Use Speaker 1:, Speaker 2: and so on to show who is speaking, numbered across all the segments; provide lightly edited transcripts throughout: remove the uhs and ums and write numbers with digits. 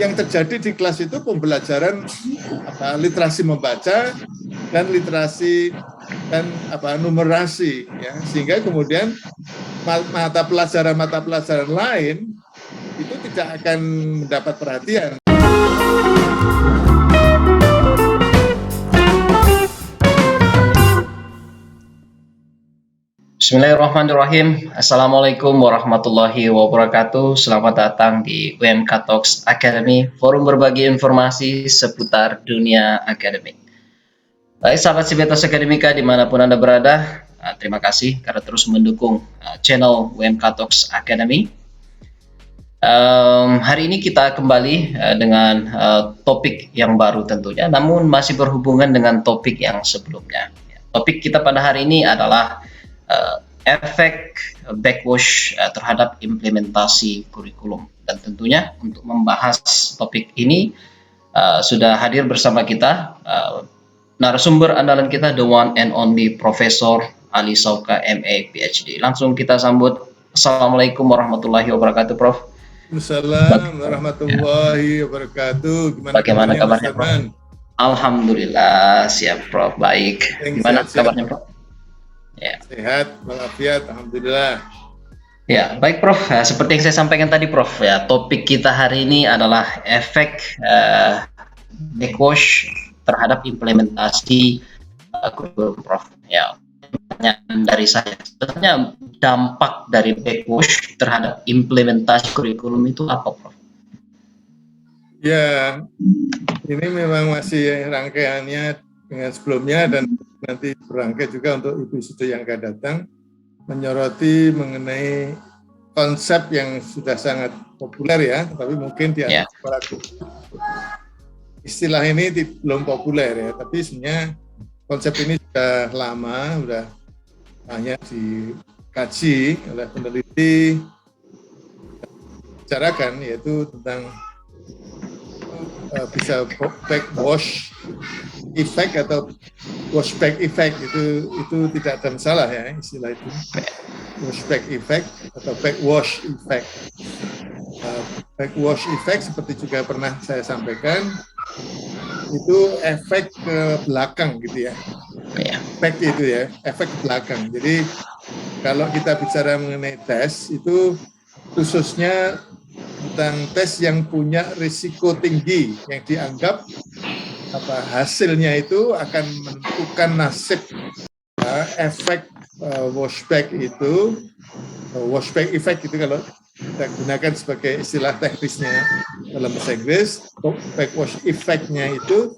Speaker 1: Yang terjadi di kelas itu pembelajaran literasi membaca dan literasi dan numerasi, ya, sehingga kemudian mata pelajaran lain itu tidak akan mendapat perhatian.
Speaker 2: Bismillahirrahmanirrahim. Assalamualaikum warahmatullahi wabarakatuh. Selamat datang di UMK Talks Academy, forum berbagi informasi seputar dunia akademik. Baik sahabat Sivitas Akademika dimanapun Anda berada, terima kasih karena terus mendukung channel UMK Talks Academy. Hari ini kita kembali dengan topik yang baru tentunya, namun masih berhubungan dengan topik yang sebelumnya. Topik kita pada hari ini adalah efek backwash terhadap implementasi kurikulum, dan tentunya untuk membahas topik ini sudah hadir bersama kita narasumber andalan kita, the one and only Profesor Ali Sauka MA PhD. Langsung kita sambut. Assalamualaikum warahmatullahi wabarakatuh, Prof.
Speaker 1: Assalamualaikum warahmatullahi wabarakatuh.
Speaker 2: Bagaimana kabarnya, Prof? Alhamdulillah siap, Prof. Baik. Gimana kabarnya, Prof?
Speaker 1: Ya. Sehat, walafiat, alhamdulillah.
Speaker 2: Ya, baik, Prof. Seperti yang saya sampaikan tadi, Prof, ya, topik kita hari ini adalah efek backwash terhadap implementasi kurikulum, Prof. Ya, pertanyaan dari saya, sebenarnya dampak dari backwash terhadap implementasi kurikulum itu apa, Prof?
Speaker 1: Ya, ini memang masih rangkaiannya dengan sebelumnya dan nanti berangkai juga untuk Ibu Sudo yang akan datang, menyoroti mengenai konsep yang sudah sangat populer, ya, tapi mungkin di antara para istilah ini belum populer, ya, tapi sebenarnya konsep ini sudah lama, sudah banyak dikaji oleh peneliti, bicarakan, yaitu tentang bisa backwash effect atau washback effect, itu tidak ada masalah, ya, istilah itu, washback effect atau backwash effect. Backwash effect seperti juga pernah saya sampaikan, itu efek ke belakang, gitu ya, efek itu, ya, efek ke belakang. Jadi kalau kita bicara mengenai tes, itu khususnya tentang tes yang punya risiko tinggi, yang dianggap hasilnya itu akan menentukan nasib. Efek washback itu, washback effect itu kalau kita gunakan sebagai istilah teknisnya dalam bahasa Inggris, backwash effect-nya itu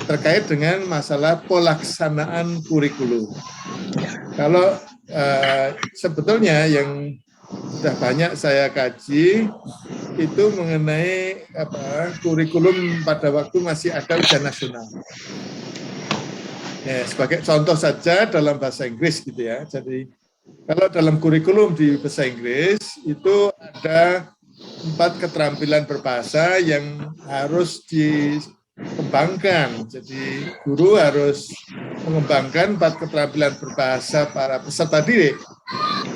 Speaker 1: terkait dengan masalah pelaksanaan kurikulum. Kalau sebetulnya yang sudah banyak saya kaji itu mengenai kurikulum pada waktu masih ada ujian nasional. Ya, sebagai contoh saja dalam bahasa Inggris, gitu ya. Jadi kalau dalam kurikulum di bahasa Inggris itu ada 4 keterampilan berbahasa yang harus dikembangkan. Jadi guru harus mengembangkan 4 keterampilan berbahasa para peserta didik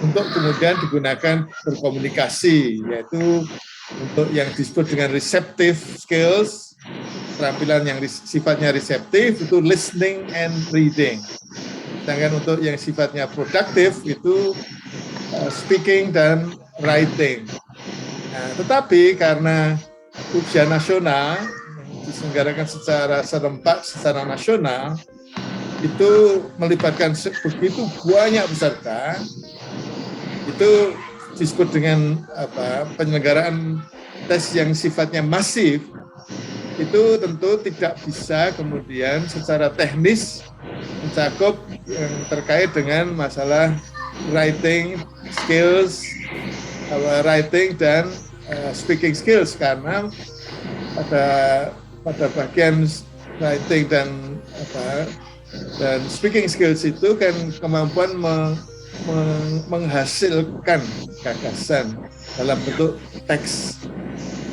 Speaker 1: untuk kemudian digunakan berkomunikasi, yaitu untuk yang disebut dengan receptive skills, keterampilan yang sifatnya reseptif itu listening and reading. Sedangkan untuk yang sifatnya produktif itu speaking dan writing. Nah, tetapi karena ujian nasional diselenggarakan secara serempak, secara nasional, itu melibatkan begitu banyak peserta, itu disebut dengan penyelenggaraan tes yang sifatnya masif, itu tentu tidak bisa kemudian secara teknis mencakup yang terkait dengan masalah writing skills, writing dan speaking skills, karena pada bagian writing dan speaking skills itu kan kemampuan menghasilkan gagasan dalam bentuk teks,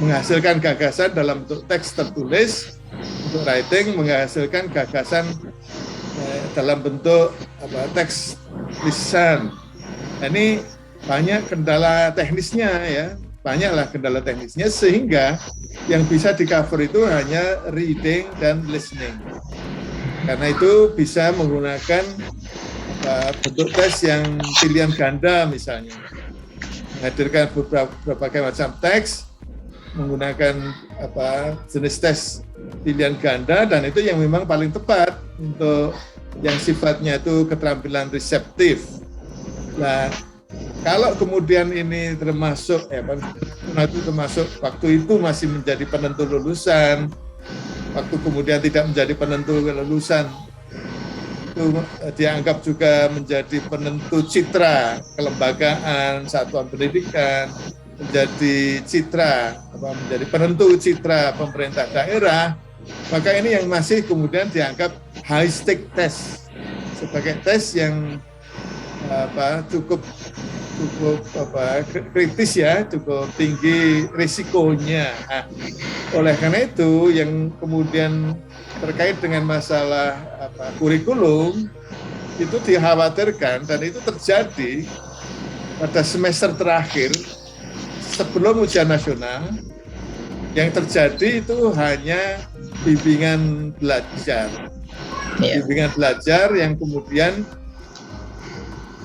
Speaker 1: menghasilkan gagasan dalam bentuk teks tertulis. Untuk writing menghasilkan gagasan dalam bentuk teks lisan. Nah, ini banyak kendala teknisnya, ya, banyaklah kendala teknisnya, sehingga yang bisa di cover itu hanya reading dan listening. Karena itu bisa menggunakan bentuk tes yang pilihan ganda misalnya, menghadirkan berbagai macam teks menggunakan jenis tes pilihan ganda, dan itu yang memang paling tepat untuk yang sifatnya itu keterampilan reseptif. Nah, kalau kemudian ini termasuk waktu itu masih menjadi penentu lulusan, waktu kemudian tidak menjadi penentu lulusan, itu dianggap juga menjadi penentu citra kelembagaan, satuan pendidikan, menjadi penentu citra pemerintah daerah, maka ini yang masih kemudian dianggap high stake test, sebagai tes yang cukup kritis ya, cukup tinggi risikonya. Nah, oleh karena itu yang kemudian terkait dengan masalah kurikulum itu dikhawatirkan, dan itu terjadi pada semester terakhir sebelum ujian nasional. Yang terjadi itu hanya bimbingan belajar, bimbingan belajar yang kemudian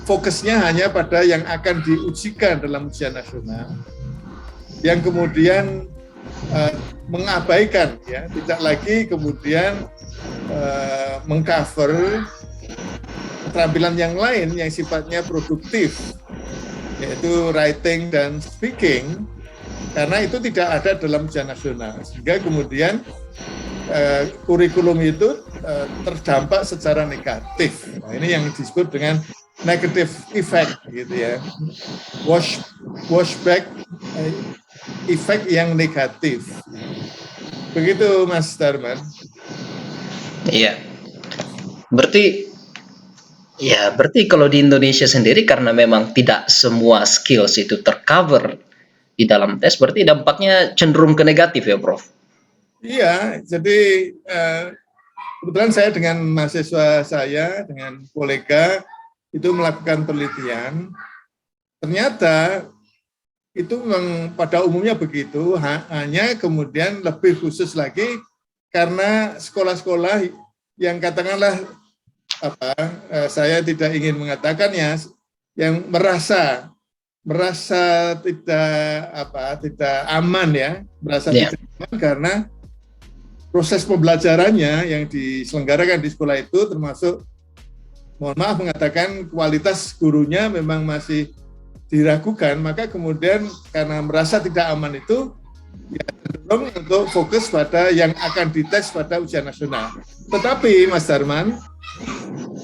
Speaker 1: fokusnya hanya pada yang akan diujikan dalam ujian nasional, yang kemudian mengabaikan ya, tidak lagi kemudian mengcover keterampilan yang lain yang sifatnya produktif, yaitu writing dan speaking, karena itu tidak ada dalam ujian nasional, sehingga kemudian kurikulum itu terdampak secara negatif. Nah, ini yang disebut dengan negative effect gitu ya, washback effect yang negatif. Begitu Mas Darman.
Speaker 2: Iya. Berarti kalau di Indonesia sendiri, karena memang tidak semua skills itu tercover di dalam tes, berarti dampaknya cenderung ke negatif ya, Prof?
Speaker 1: Iya, jadi kebetulan saya dengan mahasiswa saya, dengan kolega, itu melakukan penelitian, ternyata itu memang pada umumnya begitu, hanya kemudian lebih khusus lagi karena sekolah-sekolah yang katakanlah saya tidak ingin mengatakannya, yang merasa tidak aman ya, tidak aman karena proses pembelajarannya yang diselenggarakan di sekolah itu, termasuk mohon maaf mengatakan kualitas gurunya memang masih diragukan, maka kemudian karena merasa tidak aman itu ya cenderung untuk fokus pada yang akan dites pada ujian nasional. Tetapi Mas Darman,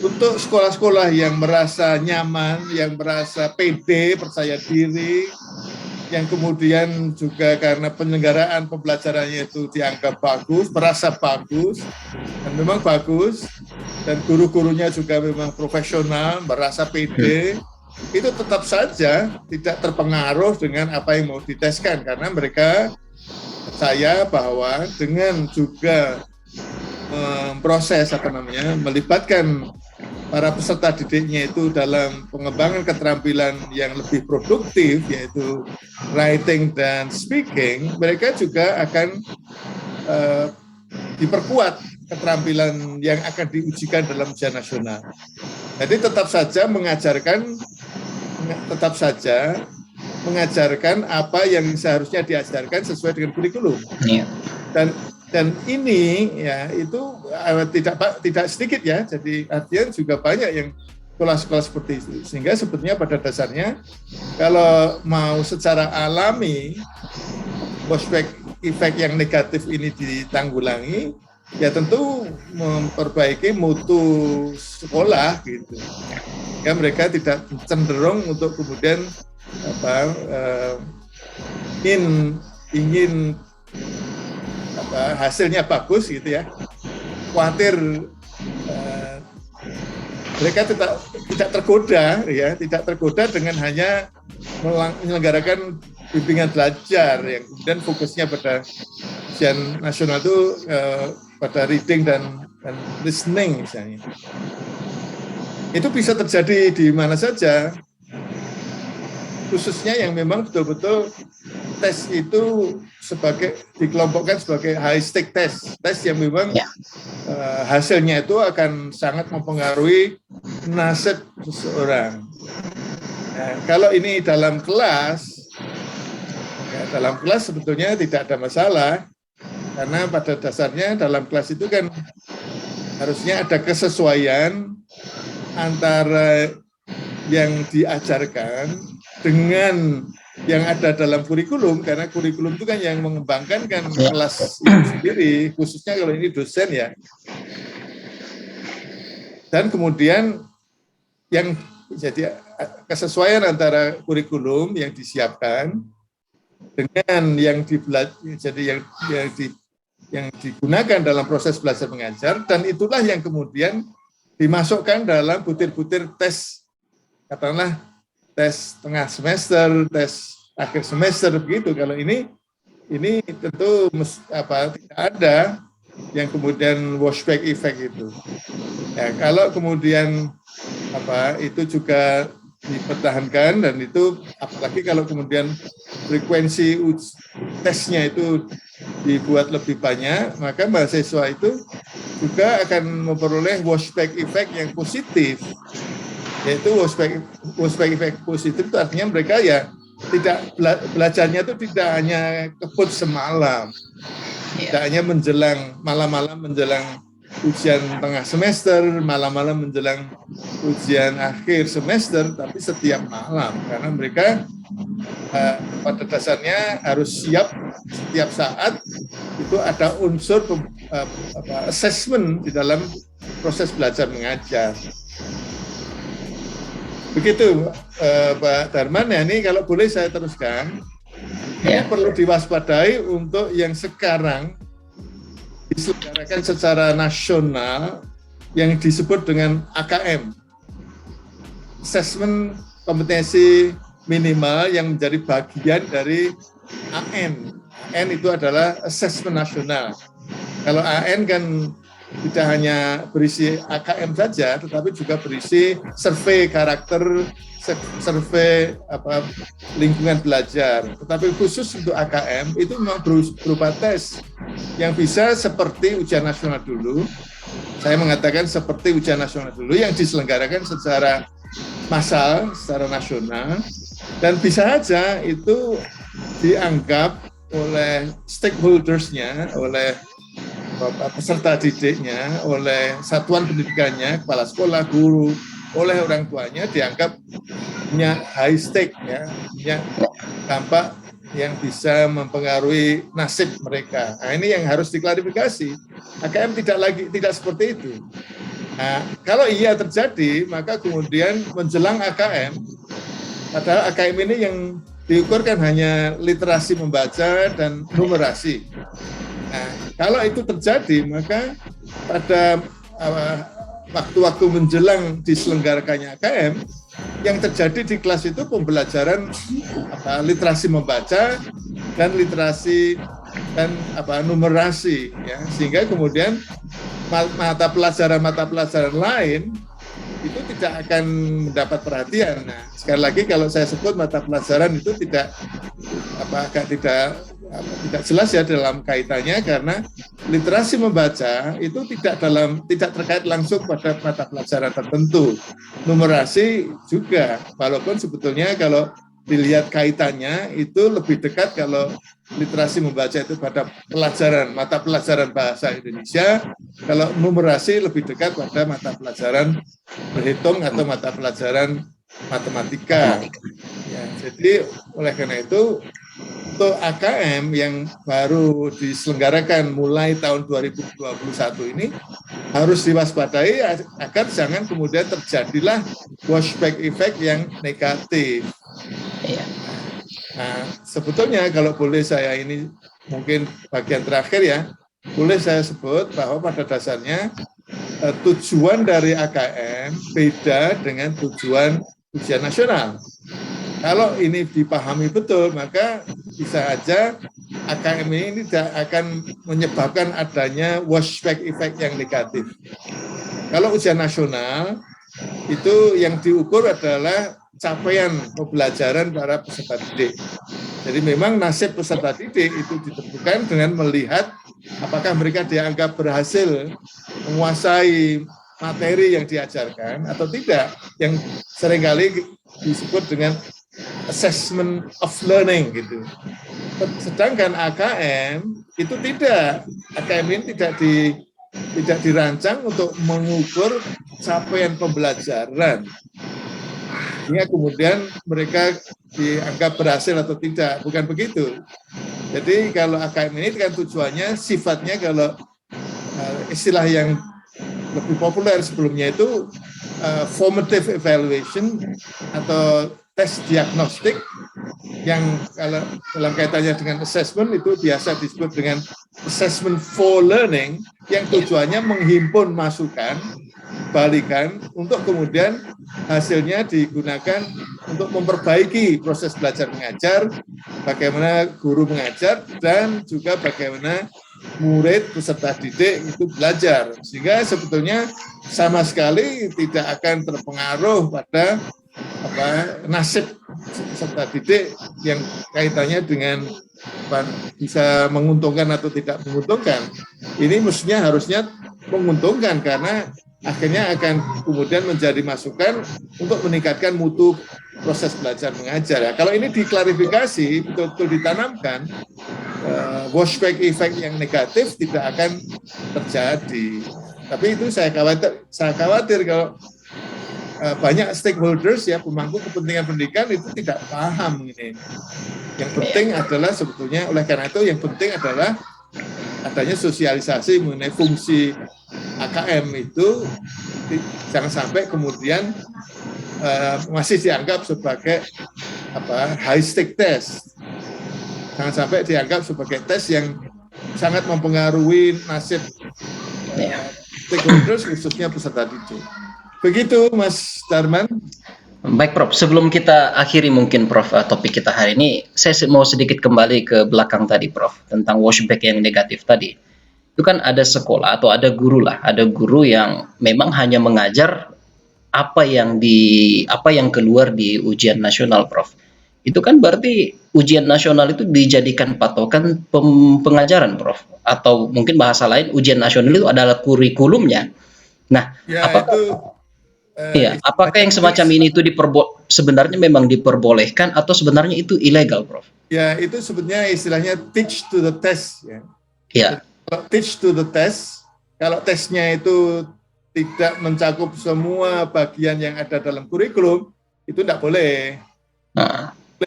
Speaker 1: untuk sekolah-sekolah yang merasa nyaman, yang merasa pede, percaya diri, yang kemudian juga karena penyelenggaraan pembelajarannya itu dianggap bagus, merasa bagus, dan memang bagus, dan guru-gurunya juga memang profesional, merasa pede, itu tetap saja tidak terpengaruh dengan apa yang mau diteskan, karena mereka percaya bahwa dengan juga proses melibatkan para peserta didiknya itu dalam pengembangan keterampilan yang lebih produktif, yaitu writing dan speaking, mereka juga akan diperkuat keterampilan yang akan diujikan dalam ujian nasional. Jadi tetap saja mengajarkan apa yang seharusnya diajarkan sesuai dengan kurikulum. Dan ini ya itu tidak sedikit ya, jadi artinya juga banyak yang sekolah-sekolah seperti itu, sehingga sebetulnya pada dasarnya kalau mau secara alami washback effect yang negatif ini ditanggulangi, ya tentu memperbaiki mutu sekolah gitu, ya mereka tidak cenderung untuk kemudian ingin hasilnya bagus gitu ya, khawatir mereka tidak tergoda dengan hanya menyelenggarakan bimbingan belajar yang kemudian fokusnya pada ujian nasional itu pada reading dan listening misalnya. Itu bisa terjadi di mana saja, khususnya yang memang betul-betul tes itu dikelompokkan sebagai high stake test, tes yang memang hasilnya itu akan sangat mempengaruhi nasib seseorang. Nah, kalau ini dalam kelas sebetulnya tidak ada masalah, karena pada dasarnya dalam kelas itu kan harusnya ada kesesuaian antara yang diajarkan dengan yang ada dalam kurikulum, karena kurikulum itu kan yang mengembangkan kan kelas itu sendiri, khususnya kalau ini dosen ya. Dan kemudian yang jadi kesesuaian antara kurikulum yang disiapkan dengan yang yang digunakan dalam proses belajar mengajar, dan itulah yang kemudian dimasukkan dalam butir-butir tes, katakanlah tes tengah semester, tes akhir semester begitu. Kalau ini tentu tidak ada yang kemudian washback effect itu. Ya, kalau kemudian itu juga dipertahankan, dan itu apalagi kalau kemudian frekuensi tesnya itu dibuat lebih banyak, maka mahasiswa itu juga akan memperoleh washback effect yang positif. Yaitu washback effect positif itu artinya mereka ya tidak belajarnya itu tidak hanya kebut semalam, tidak hanya menjelang malam-malam menjelang ujian tengah semester, malam-malam menjelang ujian akhir semester, tapi setiap malam, karena mereka pada dasarnya harus siap setiap saat itu ada unsur assessment di dalam proses belajar mengajar. Begitu Pak Darman, ya, ini kalau boleh saya teruskan, ini perlu diwaspadai untuk yang sekarang diselenggarakan secara nasional yang disebut dengan AKM, Assessment Kompetensi Minimal, yang menjadi bagian dari AN. AN itu adalah Assessment Nasional. Kalau AN kan tidak hanya berisi AKM saja, tetapi juga berisi survei karakter, survei lingkungan belajar. Tetapi khusus untuk AKM itu memang berupa tes yang bisa seperti ujian nasional dulu. Saya mengatakan seperti ujian nasional dulu yang diselenggarakan secara massal, secara nasional, dan bisa saja itu dianggap oleh stakeholders-nya, oleh peserta didiknya, oleh satuan pendidikannya, kepala sekolah, guru, oleh orang tuanya, dianggap punya high stake, ya, punya dampak yang bisa mempengaruhi nasib mereka. Nah, ini yang harus diklarifikasi. AKM tidak seperti itu. Nah, kalau iya terjadi, maka kemudian menjelang AKM, padahal AKM ini yang diukurkan hanya literasi membaca dan numerasi. Nah, kalau itu terjadi, maka pada waktu-waktu menjelang diselenggarakannya AKM, yang terjadi di kelas itu pembelajaran literasi membaca dan literasi dan numerasi, ya, sehingga kemudian mata pelajaran lain itu tidak akan mendapat perhatian. Nah, sekali lagi kalau saya sebut mata pelajaran itu tidak jelas ya dalam kaitannya, karena literasi membaca itu tidak terkait langsung pada mata pelajaran tertentu. Numerasi juga, walaupun sebetulnya kalau dilihat kaitannya itu lebih dekat kalau literasi membaca itu pada mata pelajaran bahasa Indonesia, kalau numerasi lebih dekat pada mata pelajaran berhitung atau mata pelajaran matematika. Ya, jadi oleh karena itu untuk AKM yang baru diselenggarakan mulai tahun 2021 ini harus diwaspadai agar jangan kemudian terjadilah washback effect yang negatif. Nah, sebetulnya kalau boleh saya ini mungkin bagian terakhir ya, boleh saya sebut bahwa pada dasarnya tujuan dari AKM beda dengan tujuan ujian nasional. Kalau ini dipahami betul, maka bisa saja AKM ini tidak akan menyebabkan adanya washback effect yang negatif. Kalau ujian nasional, itu yang diukur adalah capaian pembelajaran para peserta didik. Jadi memang nasib peserta didik itu ditentukan dengan melihat apakah mereka dianggap berhasil menguasai materi yang diajarkan atau tidak, yang seringkali disebut dengan assessment of learning gitu. Sedangkan AKM itu tidak, AKM ini tidak dirancang untuk mengukur capaian pembelajaran. Sehingga kemudian mereka dianggap berhasil atau tidak, bukan begitu. Jadi kalau AKM ini kan tujuannya, sifatnya kalau istilah yang lebih populer sebelumnya itu formative evaluation atau tes diagnostik, yang kalau dalam kaitannya dengan assessment itu biasa disebut dengan assessment for learning, yang tujuannya menghimpun masukan, balikan untuk kemudian hasilnya digunakan untuk memperbaiki proses belajar mengajar, bagaimana guru mengajar, dan juga bagaimana murid peserta didik itu belajar, sehingga sebetulnya sama sekali tidak akan terpengaruh pada nasib peserta didik yang kaitannya dengan bisa menguntungkan atau tidak menguntungkan. Ini mestinya harusnya menguntungkan karena akhirnya akan kemudian menjadi masukan untuk meningkatkan mutu proses belajar mengajar. Ya, kalau ini diklarifikasi, betul-betul ditanamkan, washback effect yang negatif tidak akan terjadi. Tapi itu saya khawatir kalau banyak stakeholders ya, pemangku kepentingan pendidikan itu tidak paham ini. Yang penting adalah sebetulnya, oleh karena itu yang penting adalah adanya sosialisasi mengenai fungsi AKM itu, jangan sampai kemudian masih dianggap sebagai high stake test, jangan sampai dianggap sebagai tes yang sangat mempengaruhi nasib stakeholders khususnya peserta didik. Begitu Mas Darman.
Speaker 2: Baik Prof, sebelum kita akhiri mungkin Prof topik kita hari ini, saya mau sedikit kembali ke belakang tadi Prof, tentang washback yang negatif tadi. Itu kan ada sekolah atau ada guru yang memang hanya mengajar apa yang keluar di ujian nasional Prof. Itu kan berarti ujian nasional itu dijadikan patokan pengajaran Prof, atau mungkin bahasa lain ujian nasional itu adalah kurikulumnya. Nah,
Speaker 1: ya,
Speaker 2: apakah yang semacam ini itu sebenarnya memang diperbolehkan atau sebenarnya itu ilegal, Prof?
Speaker 1: Ya, itu sebenarnya istilahnya teach to the test.
Speaker 2: Ya.
Speaker 1: Kalau teach to the test, kalau tesnya itu tidak mencakup semua bagian yang ada dalam kurikulum, itu tidak boleh.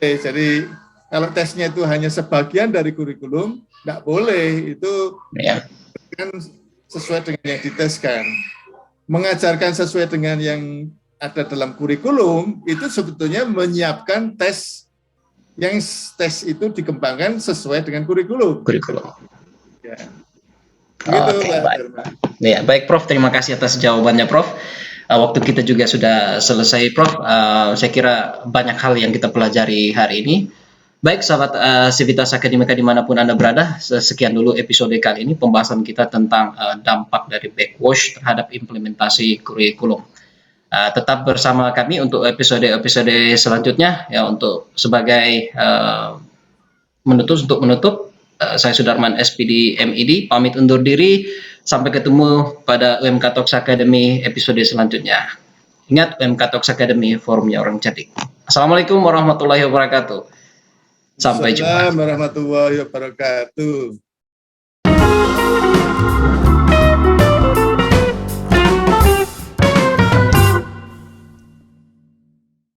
Speaker 1: Jadi kalau tesnya itu hanya sebagian dari kurikulum, tidak boleh. Itu kan sesuai dengan yang diteskan. Mengajarkan sesuai dengan yang ada dalam kurikulum itu sebetulnya menyiapkan tes yang tes itu dikembangkan sesuai dengan kurikulum. Ya. Begitu,
Speaker 2: baik Prof, terima kasih atas jawabannya Prof. Waktu kita juga sudah selesai Prof. Saya kira banyak hal yang kita pelajari hari ini. Baik sahabat Sivitas Akademika dimanapun Anda berada, sekian dulu episode kali ini pembahasan kita tentang dampak dari backwash terhadap implementasi kurikulum. Tetap bersama kami untuk episode-episode selanjutnya ya, untuk sebagai menutup, saya Sudarman SPD MED pamit undur diri, sampai ketemu pada UMK Talks Academy episode selanjutnya. Ingat, UMK Talks Academy, forumnya orang cerdik. Assalamualaikum warahmatullahi wabarakatuh. Sampai jumpa.
Speaker 1: Assalamualaikum warahmatullahi wabarakatuh.